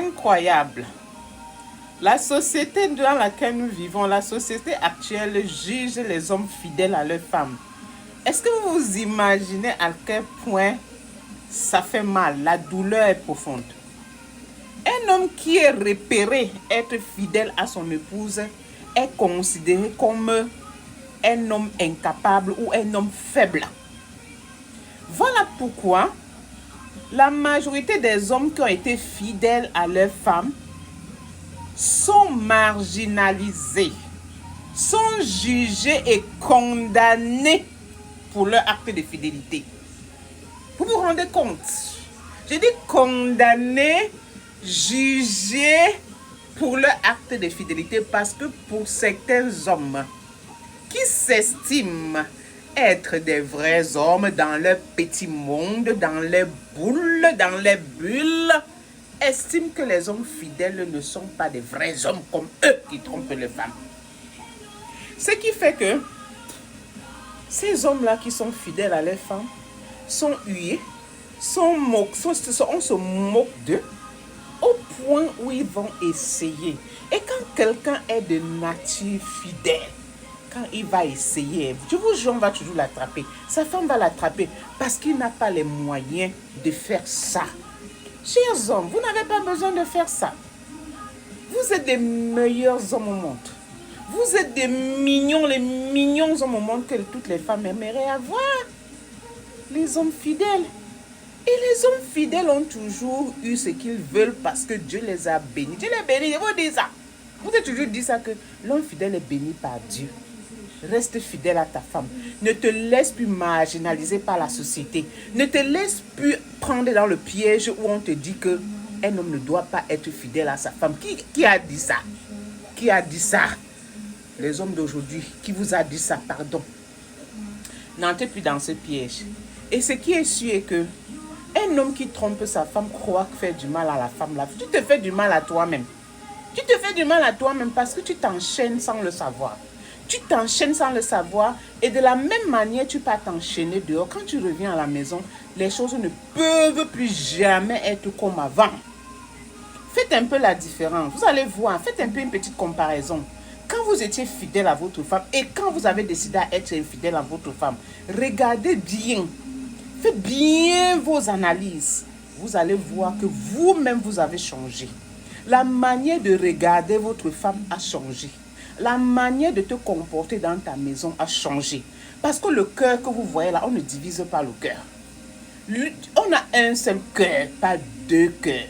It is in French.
incroyable. La société dans laquelle nous vivons, la société actuelle juge les hommes fidèles à leurs femmes. Est-ce que vous vous imaginez à quel point ça fait mal, la douleur est profonde? Un homme qui est repéré être fidèle à son épouse est considéré comme un homme incapable ou un homme faible. Voilà pourquoi la majorité des hommes qui ont été fidèles à leur femme sont marginalisés, sont jugés et condamnés pour leur acte de fidélité. Vous vous rendez compte? Je dis condamnés, jugés pour leur acte de fidélité parce que pour certains hommes qui s'estiment être des vrais hommes dans leur petit monde, dans les boules, dans les bulles, estiment que les hommes fidèles ne sont pas des vrais hommes comme eux qui trompent les femmes. Ce qui fait que ces hommes-là qui sont fidèles à leurs femmes sont hués, on se moque d'eux au point où ils vont essayer. Et quand quelqu'un est de nature fidèle, quand il va essayer, je vous jure, on va toujours l'attraper. Sa femme va l'attraper parce qu'il n'a pas les moyens de faire ça. Chers hommes, vous n'avez pas besoin de faire ça. Vous êtes des meilleurs hommes au monde. Vous êtes des mignons, les mignons hommes au monde que toutes les femmes aimeraient avoir. Les hommes fidèles. Et les hommes fidèles ont toujours eu ce qu'ils veulent parce que Dieu les a bénis. Dieu les bénit, je vous dis ça. Vous avez toujours dit ça que l'homme fidèle est béni par Dieu. Reste fidèle à ta femme. Ne te laisse plus marginaliser par la société. Ne te laisse plus prendre dans le piège où on te dit que un homme ne doit pas être fidèle à sa femme. Qui a dit ça? Qui a dit ça? Les hommes d'aujourd'hui. Qui vous a dit ça? Pardon. N'entrez plus dans ce piège. Et ce qui est sûr est que un homme qui trompe sa femme croit faire du mal à la femme. Là, tu te fais du mal à toi-même. Tu te fais du mal à toi-même parce que tu t'enchaînes sans le savoir. Tu t'enchaînes sans le savoir et de la même manière, tu peux t'enchaîner dehors. Quand tu reviens à la maison, les choses ne peuvent plus jamais être comme avant. Faites un peu la différence. Vous allez voir, faites un peu une petite comparaison. Quand vous étiez fidèle à votre femme et quand vous avez décidé à être infidèle à votre femme, regardez bien. Faites bien vos analyses. Vous allez voir que vous-même, vous avez changé. La manière de regarder votre femme a changé. La manière de te comporter dans ta maison a changé. Parce que le cœur que vous voyez là, on ne divise pas le cœur. On a un seul cœur, pas deux cœurs.